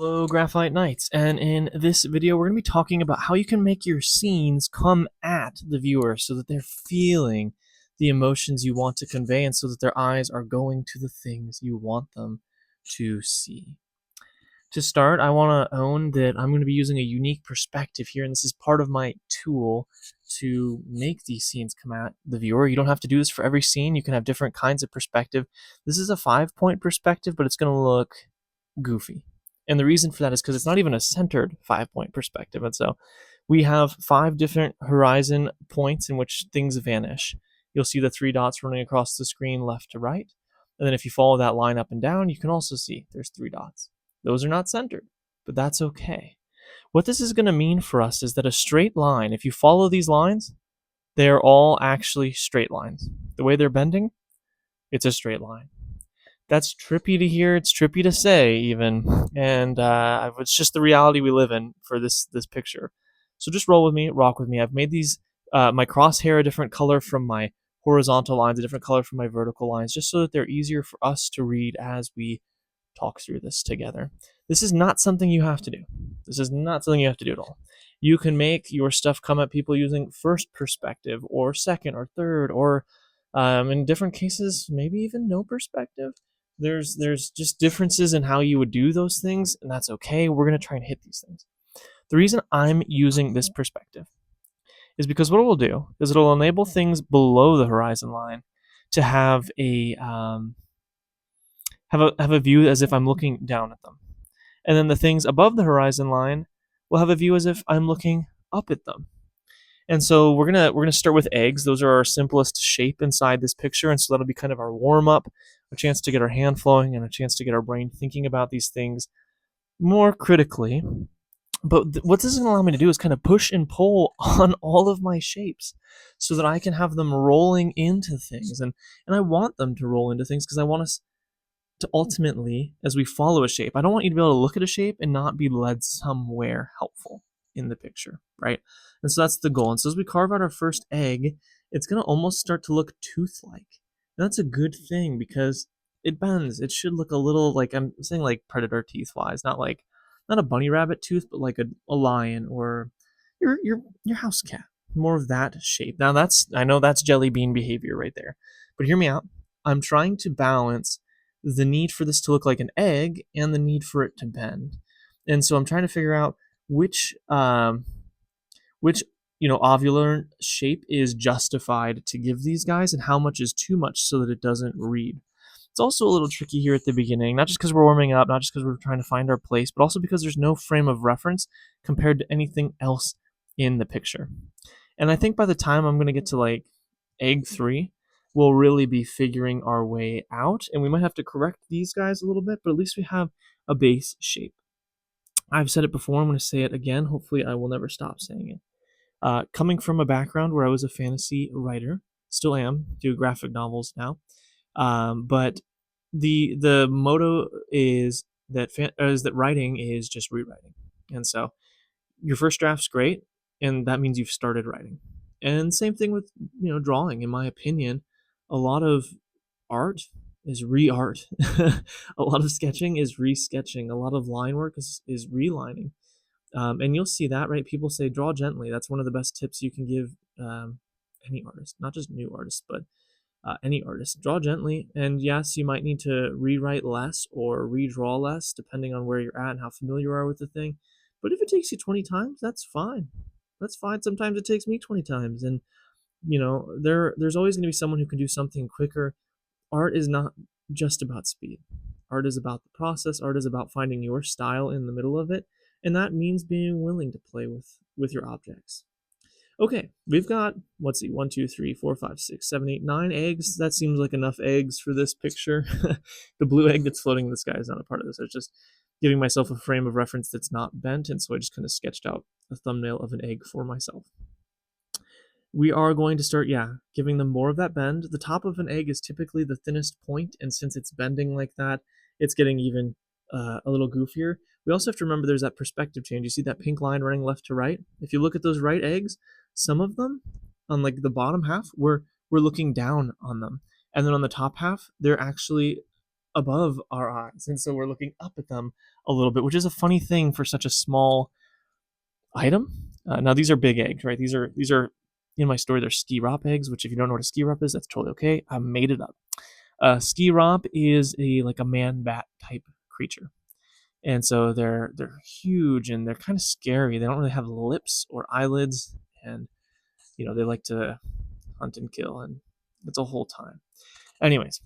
Hello, Graphite Knights, and in this video we're going to be talking about how you can make your scenes come at the viewer so that they're feeling the emotions you want to convey and so that their eyes are going to the things you want them to see. To start, I want to own that I'm going to be using a unique perspective here, and this is part of my tool to make these scenes come at the viewer. You don't have to do this for every scene. You can have different kinds of perspective. This is a 5-point perspective, but it's going to look goofy. And the reason for that is because it's not even a centered 5-point perspective. And so we have 5 different horizon points in which things vanish. You'll see the 3 dots running across the screen left to right. And then if you follow that line up and down, you can also see there's 3 dots. Those are not centered, but that's okay. What this is going to mean for us is that a straight line, if you follow these lines, they're all actually straight lines. The way they're bending, it's a straight line. That's trippy to hear, it's trippy to say even, and it's just the reality we live in for this picture. So just roll with me, rock with me. I've made these, my crosshair a different color from my horizontal lines, a different color from my vertical lines, just so that they're easier for us to read as we talk through this together. This is not something you have to do. This is not something you have to do at all. You can make your stuff come at people using first perspective or second or third or in different cases, maybe even no perspective. There's just differences in how you would do those things, and that's okay. We're going to try and hit these things. The reason I'm using this perspective is because what it will do is it'll enable things below the horizon line to have a view as if I'm looking down at them, and then the things above the horizon line will have a view as if I'm looking up at them. And so we're gonna start with eggs. Those are our simplest shape inside this picture, and so that'll be kind of our warm up, a chance to get our hand flowing, and a chance to get our brain thinking about these things more critically. But what this is going to allow me to do is kind of push and pull on all of my shapes, so that I can have them rolling into things, and I want them to roll into things because I want us to ultimately, as we follow a shape, I don't want you to be able to look at a shape and not be led somewhere helpful in the picture, right? And so that's the goal. And so as we carve out our first egg, it's going to almost start to look tooth-like. And that's a good thing because it bends. It should look a little like, I'm saying like predator teeth-wise, not a bunny rabbit tooth, but like a lion or your house cat. More of that shape. Now I know that's jelly bean behavior right there. But hear me out. I'm trying to balance the need for this to look like an egg and the need for it to bend. And so I'm trying to figure out which ovular shape is justified to give these guys and how much is too much so that it doesn't read. It's also a little tricky here at the beginning, not just because we're warming up, not just because we're trying to find our place, but also because there's no frame of reference compared to anything else in the picture. And I think by the time I'm going to get to like egg 3, we'll really be figuring our way out, and we might have to correct these guys a little bit, but at least we have a base shape. I've said it before, I'm going to say it again. Hopefully I will never stop saying it. Coming from a background where I was a fantasy writer, still am, do graphic novels now, but the motto is that writing is just rewriting. And so your first draft's great, and that means you've started writing. And same thing with drawing. In my opinion, a lot of art is re-art. A lot of sketching is re-sketching. A lot of line work is relining. And you'll see that, right? People say draw gently. That's one of the best tips you can give any artist, not just new artists, but any artist. Draw gently, and yes, you might need to rewrite less or redraw less, depending on where you're at and how familiar you are with the thing. But if it takes you 20 times, that's fine. That's fine. Sometimes it takes me 20 times, and there's always going to be someone who can do something quicker. Art is not just about speed. Art is about the process. Art is about finding your style in the middle of it, and that means being willing to play with your objects. Okay, we've got, let's see, 1, 2, 3, 4, 5, 6, 7, 8, 9 eggs. That seems like enough eggs for this picture. The blue egg that's floating in the sky is not a part of this. I was just giving myself a frame of reference that's not bent, and so I just kind of sketched out a thumbnail of an egg for myself. We are going to start, giving them more of that bend. The top of an egg is typically the thinnest point, and since it's bending like that, it's getting even a little goofier. We also have to remember there's that perspective change. You see that pink line running left to right? If you look at those right eggs, some of them, on like the bottom half, we're looking down on them. And then on the top half, they're actually above our eyes, and so we're looking up at them a little bit, which is a funny thing for such a small item. Now these are big eggs, right? These are in my story. They're ski rop eggs, which if you don't know what a ski rop is, that's totally okay. I made it up. Ski rop is a man bat type creature, and so they're huge and they're kind of scary. They don't really have lips or eyelids, and they like to hunt and kill, and it's a whole time. Anyways,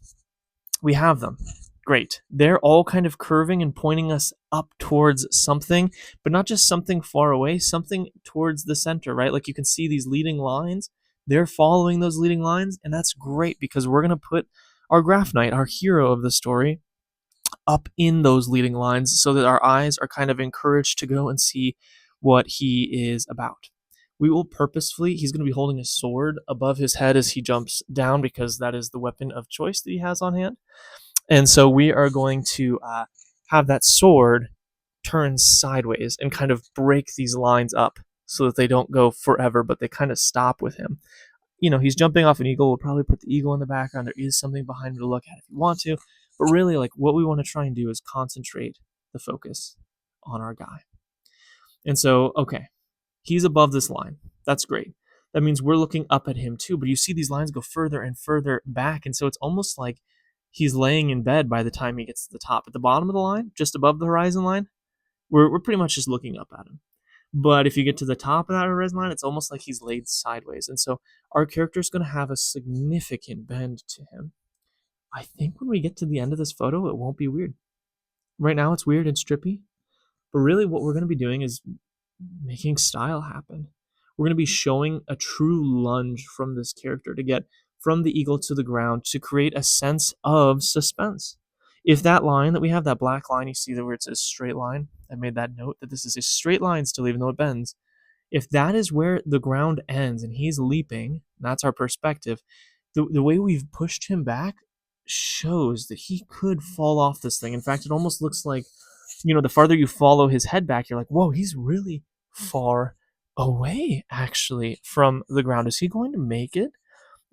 we have them. Great. They're all kind of curving and pointing us up towards something, but not just something far away, something towards the center, right? Like you can see these leading lines. They're following those leading lines, and that's great because we're going to put our Graphknight, our hero of the story, up in those leading lines so that our eyes are kind of encouraged to go and see what he is about. We will purposefully, he's going to be holding a sword above his head as he jumps down because that is the weapon of choice that he has on hand. And so we are going to have that sword turn sideways and kind of break these lines up so that they don't go forever, but they kind of stop with him. He's jumping off an eagle. We'll probably put the eagle in the background. There is something behind him to look at if you want to. But really, like what we want to try and do is concentrate the focus on our guy. And so, okay, he's above this line. That's great. That means we're looking up at him too. But you see these lines go further and further back. And so it's almost like he's laying in bed by the time he gets to the top. At the bottom of the line, just above the horizon line, we're pretty much just looking up at him. But if you get to the top of that horizon line, it's almost like he's laid sideways. And so our character is going to have a significant bend to him. I think when we get to the end of this photo, it won't be weird. Right now, it's weird and strippy. But really, what we're going to be doing is making style happen. We're going to be showing a true lunge from this character to get from the eagle to the ground to create a sense of suspense. If that line that we have, that black line, you see that where it says straight line, I made that note that this is a straight line still, even though it bends. If that is where the ground ends and he's leaping, that's our perspective, the way we've pushed him back shows that he could fall off this thing. In fact, it almost looks like, the farther you follow his head back, you're like, whoa, he's really far away, actually, from the ground. Is he going to make it?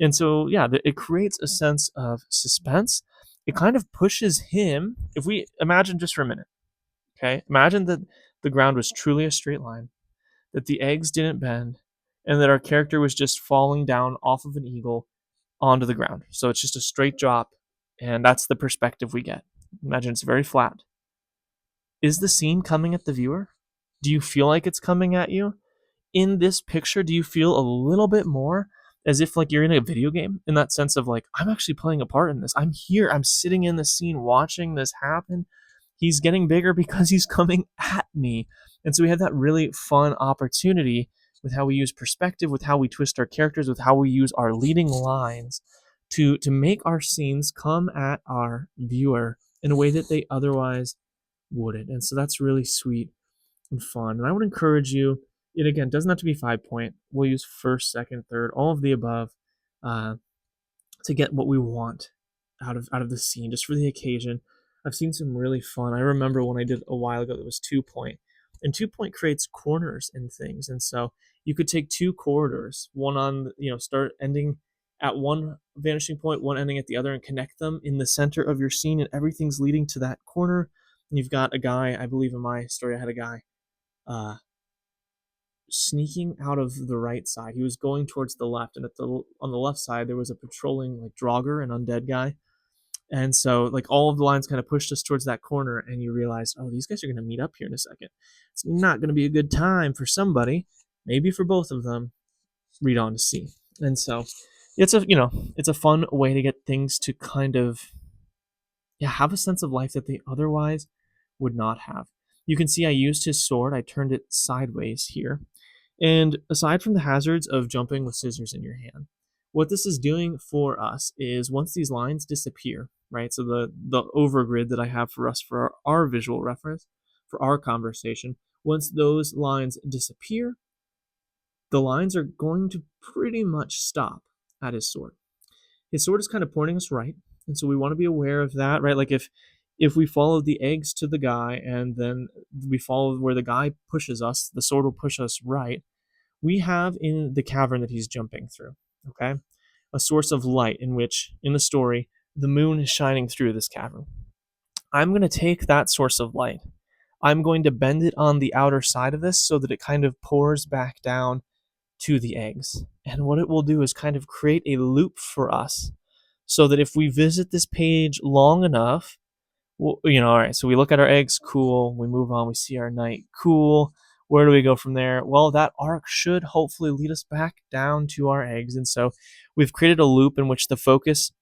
And so, yeah, it creates a sense of suspense. It kind of pushes him. If we imagine just for a minute, okay, imagine that the ground was truly a straight line, that the eggs didn't bend, and that our character was just falling down off of an eagle onto the ground. So it's just a straight drop, and that's the perspective we get. Imagine it's very flat. Is the scene coming at the viewer? Do you feel like it's coming at you? In this picture, do you feel a little bit more as if like you're in a video game, in that sense of like, I'm actually playing a part in this. I'm here. I'm sitting in the scene watching this happen. He's getting bigger because he's coming at me. And so we have that really fun opportunity with how we use perspective, with how we twist our characters, with how we use our leading lines to make our scenes come at our viewer in a way that they otherwise wouldn't. And so that's really sweet and fun. And I would encourage you, it again doesn't have to be 5-point. We'll use first, second, third, all of the above, to get what we want out of the scene, just for the occasion. I've seen some really fun. I remember when I did a while ago that was 2-point, and 2-point creates corners and things. And so you could take two corridors, one on start ending at one vanishing point, one ending at the other, and connect them in the center of your scene, and everything's leading to that corner. And you've got a guy. I believe in my story, I had a guy sneaking out of the right side. He was going towards the left, and on the left side there was a patrolling like Draugr, an undead guy. And so like all of the lines kind of pushed us towards that corner, and you realize, oh, these guys are going to meet up here in a second. It's not going to be a good time for somebody, maybe for both of them. Read on to see. And so it's a fun way to get things to kind of have a sense of life that they otherwise would not have. You can see I used his sword. I turned it sideways here. And aside from the hazards of jumping with scissors in your hand, what this is doing for us is once these lines disappear, right? So the overgrid that I have for us for our visual reference, for our conversation, once those lines disappear, the lines are going to pretty much stop at his sword. His sword is kind of pointing us right, and so we want to be aware of that, right? Like if we follow the eggs to the guy and then we follow where the guy pushes us, the sword will push us right. We have in the cavern that he's jumping through, okay, a source of light in which, in the story, the moon is shining through this cavern. I'm going to take that source of light. I'm going to bend it on the outer side of this so that it kind of pours back down to the eggs. And what it will do is kind of create a loop for us so that if we visit this page long enough, well, all right, so we look at our eggs, cool. We move on, we see our night, cool. Where do we go from there? Well, that arc should hopefully lead us back down to our eggs. And so we've created a loop in which the focus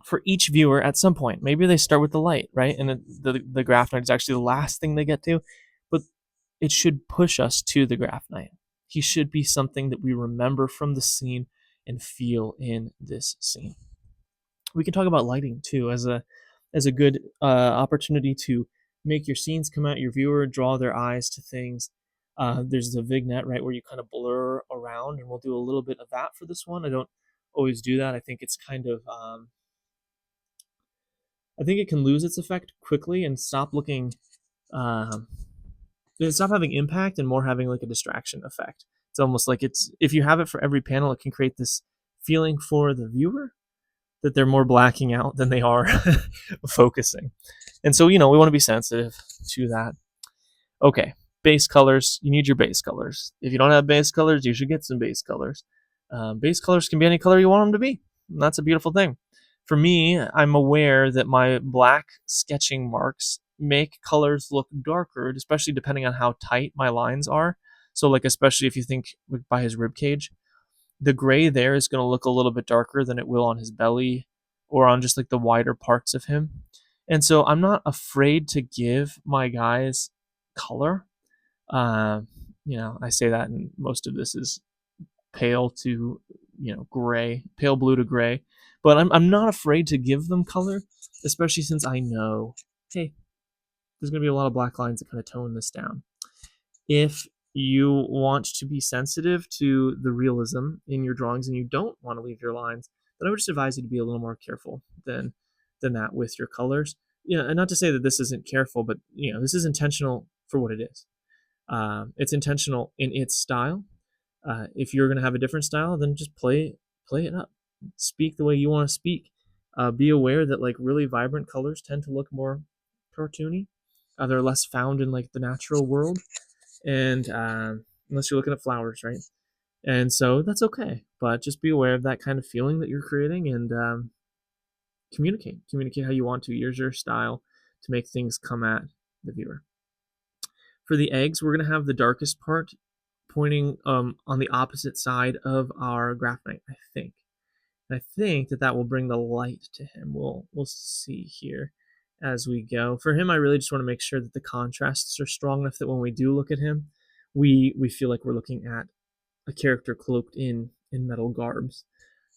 for each viewer at some point, maybe they start with the light, right? And the Graphknight is actually the last thing they get to, but it should push us to the Graphknight. He should be something that we remember from the scene and feel in this scene. We can talk about lighting too as a good opportunity to make your scenes come out your viewer, draw their eyes to things. There's the vignette, right, where you kind of blur around, and we'll do a little bit of that for this one. I don't always do that. I think it's kind of I think it can lose its effect quickly and stop looking, stop having impact and more having like a distraction effect. It's almost like if you have it for every panel, it can create this feeling for the viewer that they're more blacking out than they are focusing. And so, we want to be sensitive to that. Okay, base colors. You need your base colors. If you don't have base colors, you should get some base colors. Base colors can be any color you want them to be. And that's a beautiful thing. For me, I'm aware that my black sketching marks make colors look darker, especially depending on how tight my lines are. So, like, especially if you think by his rib cage, the gray there is going to look a little bit darker than it will on his belly or on just like the wider parts of him. And so I'm not afraid to give my guys color. I say that, and most of this is pale to gray, pale blue to gray, but I'm not afraid to give them color, especially since I know, hey, there's going to be a lot of black lines that kind of tone this down. If you want to be sensitive to the realism in your drawings and you don't want to leave your lines, then I would just advise you to be a little more careful than that with your colors. And not to say that this isn't careful, but this is intentional for what it is. It's intentional in its style. If you're going to have a different style, then just play it up. Speak the way you want to speak. Be aware that like really vibrant colors tend to look more cartoony. They're less found in like the natural world. And unless you're looking at flowers, right? And so that's okay, but just be aware of that kind of feeling that you're creating and communicate how you want to. Use your style to make things come at the viewer. For the eggs, we're going to have the darkest part pointing on the opposite side of our Graphknight, I think. And I think that will bring the light to him. We'll see here as we go. For him, I really just want to make sure that the contrasts are strong enough that when we do look at him, we feel like we're looking at a character cloaked in metal garbs.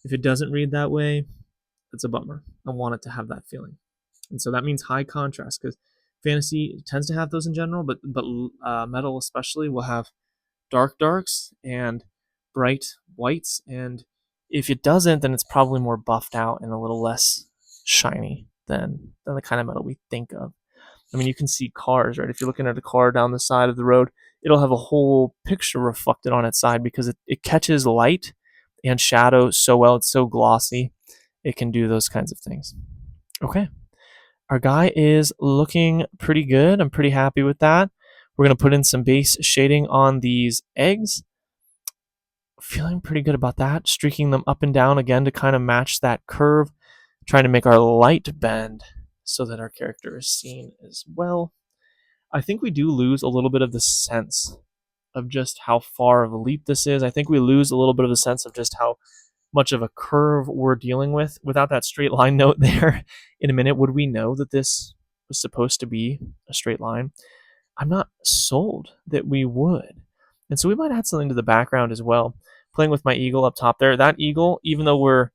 If it doesn't read that way, it's a bummer. I want it to have that feeling. And so that means high contrast, because fantasy tends to have those in general, but metal especially will have dark darks and bright whites, and if it doesn't, then it's probably more buffed out and a little less shiny than the kind of metal we think of. I mean, you can see cars, right? If you're looking at a car down the side of the road, it'll have a whole picture reflected on its side because it catches light and shadow so well. It's so glossy. It can do those kinds of things. Okay. Our guy is looking pretty good. I'm pretty happy with that. We're going to put in some base shading on these eggs. Feeling pretty good about that. Streaking them up and down again to kind of match that curve. Trying to make our light bend so that our character is seen as well. I think we do lose a little bit of the sense of just how far of a leap this is. I think we lose a little bit of the sense of just how much of a curve we're dealing with. Without that straight line note there in a minute, would we know that this was supposed to be a straight line? I'm not sold that we would. And so we might add something to the background as well. Playing with my eagle up top there. That eagle, even though we're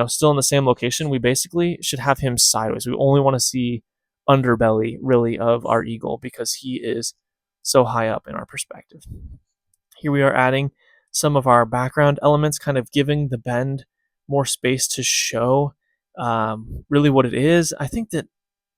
still in the same location, we basically should have him sideways. We only want to see underbelly, really, of our eagle because he is so high up in our perspective. Here we are adding some of our background elements, kind of giving the bend more space to show really what it is. I think that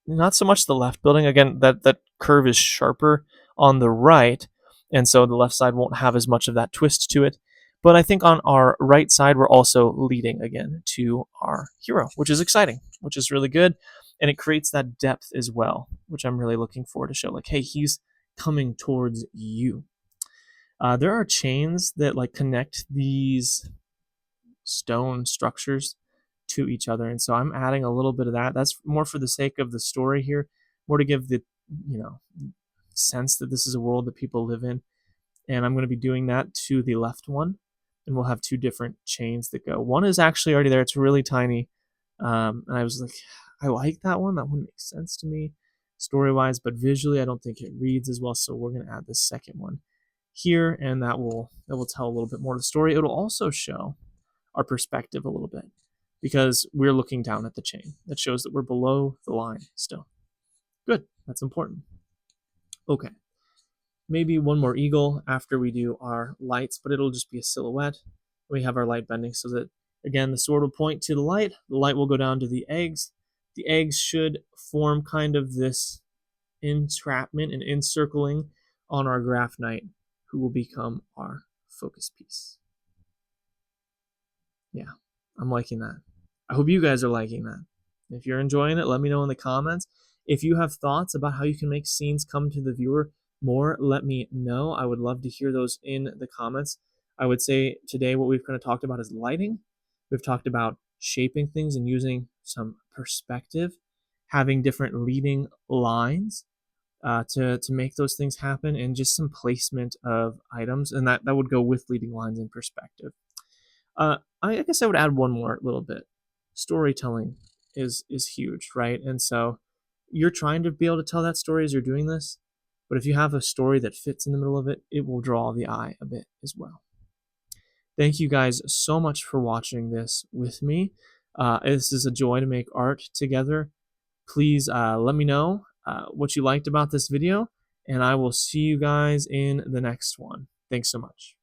not so much the left building. Again, that curve is sharper on the right, and so the left side won't have as much of that twist to it. But I think on our right side, we're also leading again to our hero, which is exciting, which is really good. And it creates that depth as well, which I'm really looking forward to show. Like, hey, he's coming towards you. There are chains that like connect these stone structures to each other, and so I'm adding a little bit of that. That's more for the sake of the story here, more to give the sense that this is a world that people live in. And I'm going to be doing that to the left one, and we'll have two different chains that go. One is actually already there. It's really tiny, and I was like, I like that one. That one makes sense to me story-wise, but visually I don't think it reads as well, so we're going to add the second one here, and that will tell a little bit more of the story. It'll also show our perspective a little bit, because we're looking down at the chain. That shows that we're below the line still. Good, that's important. Okay, maybe one more eagle after we do our lights, but it'll just be a silhouette. We have our light bending so that, again, the sword will point to the light will go down to the eggs. The eggs should form kind of this entrapment and encircling on our Graphknight, who will become our focus piece. Yeah, I'm liking that. I hope you guys are liking that. If you're enjoying it, let me know in the comments. If you have thoughts about how you can make scenes come to the viewer more, let me know. I would love to hear those in the comments. I would say today what we've kind of talked about is lighting. We've talked about shaping things and using some perspective, having different leading lines to make those things happen, and just some placement of items, and that would go with leading lines and perspective. I guess I would add one more little bit. Storytelling is huge, right? And so you're trying to be able to tell that story as you're doing this, but if you have a story that fits in the middle of it, it will draw the eye a bit as well. Thank you guys so much for watching this with me. This is a joy to make art together. Please let me know what you liked about this video, and I will see you guys in the next one. Thanks so much.